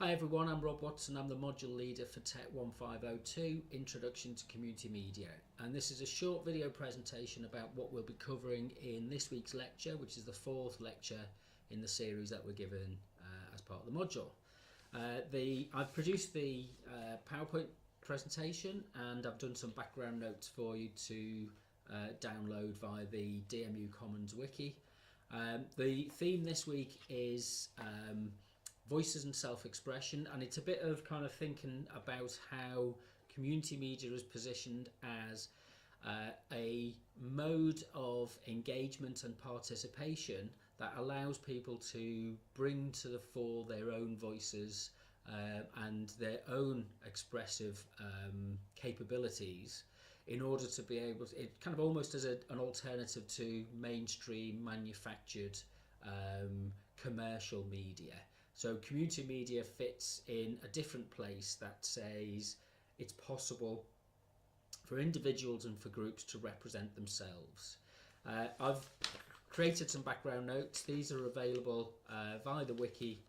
Hi everyone, I'm Rob Watson. I'm the module leader for TECH1502 Introduction to Community Media, and this is a short video presentation about what we'll be covering in this week's lecture, which is the fourth lecture in the series that we're given as part of the module. I've produced the PowerPoint presentation and I've done some background notes for you to download via the DMU Commons wiki. The theme this week is voices and self-expression, and it's a bit of kind of thinking about how community media is positioned as a mode of engagement and participation that allows people to bring to the fore their own voices and their own expressive capabilities in order to be able to, it kind of almost as an alternative to mainstream manufactured commercial media. So community media fits in a different place that says it's possible for individuals and for groups to represent themselves. I've created some background notes. These are available via the wiki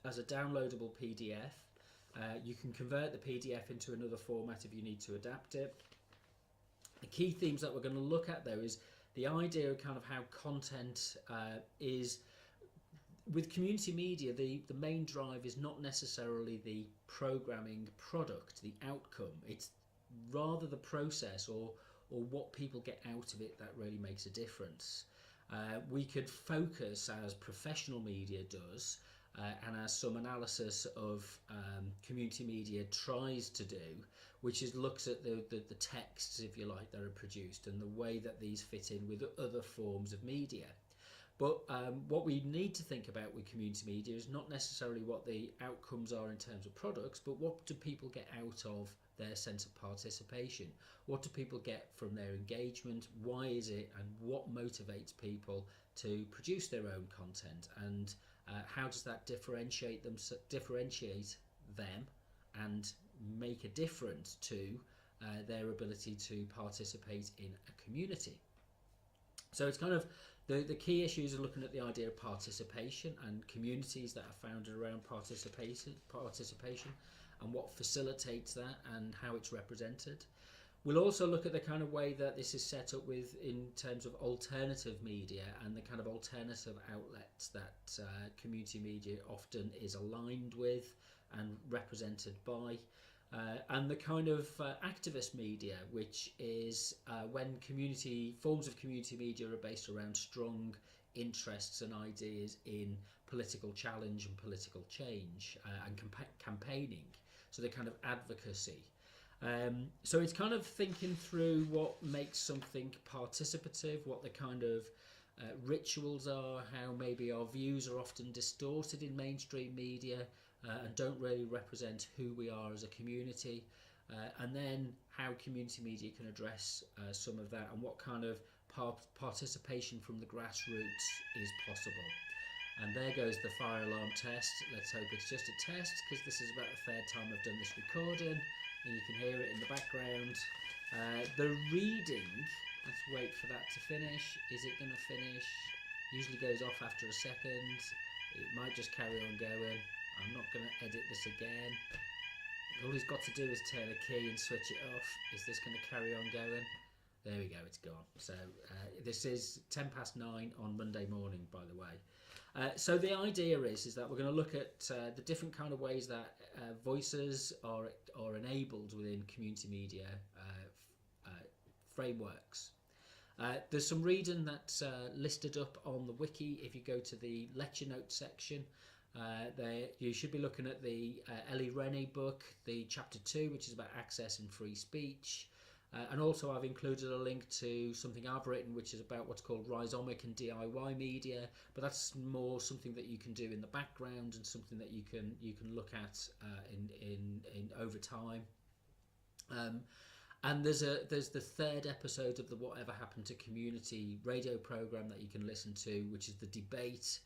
as a downloadable PDF. You can convert the PDF into another format if you need to adapt it. The key themes that we're going to look at though is the idea of kind of how content is with community media. The main drive is not necessarily the programming product, the outcome. It's rather the process or what people get out of it that really makes a difference. We could focus, as professional media does, and as some analysis of community media tries to do, which is looks at the texts, if you like, that are produced and the way that these fit in with other forms of media. But what we need to think about with community media is not necessarily what the outcomes are in terms of products, but what do people get out of their sense of participation? What do people get from their engagement? Why is it, and what motivates people to produce their own content? And how does that differentiate them and make a difference to their ability to participate in a community? So it's kind of the key issues are looking at the idea of participation and communities that are founded around participation and what facilitates that and how it's represented. We'll also look at the kind of way that this is set up with in terms of alternative media and the kind of alternative outlets that community media often is aligned with and represented by. And the kind of activist media, which is when forms of community media are based around strong interests and ideas in political challenge and political change and campaigning, so the kind of advocacy. So it's kind of thinking through what makes something participative, what the kind of rituals are, how maybe our views are often distorted in mainstream media and don't really represent who we are as a community, and then how community media can address some of that and what kind of participation from the grassroots is possible. And there goes the fire alarm test. Let's hope it's just a test, because this is about the third time I've done this recording and you can hear it in the background. The reading, let's wait for that to finish. Is it going to finish? Usually goes off after a second. It might just carry on going. I'm not going to edit this again. All he's got to do is turn a key and switch it off. Is this going to carry on going? There we go, it's gone. So this is 9:10 on Monday morning, by the way. So the idea is that we're going to look at the different kind of ways that voices are enabled within community media frameworks. There's some reading that's listed up on the wiki. If you go to the lecture notes section, you should be looking at the Ellie Rennie book, the chapter 2, which is about access and free speech. And also I've included a link to something I've written, which is about what's called rhizomic and DIY media, but that's more something that you can do in the background and something that you can look at in over time. And there's the third episode of the Whatever Happened to Community radio program that you can listen to, which is the debate,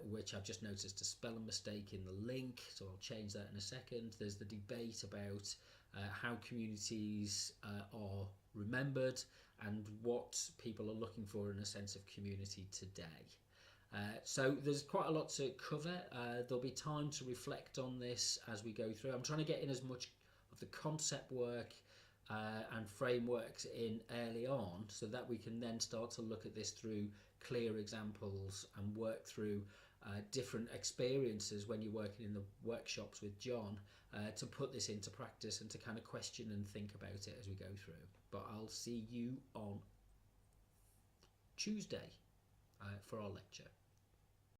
which I've just noticed a spelling mistake in the link, so I'll change that in a second. There's the debate about how communities are remembered and what people are looking for in a sense of community today. So there's quite a lot to cover. There'll be time to reflect on this as we go through. I'm trying to get in as much of the concept work and frameworks in early on, so that we can then start to look at this through clear examples and work through different experiences when you're working in the workshops with John, to put this into practice and to kind of question and think about it as we go through. But I'll see you on Tuesday for our lecture.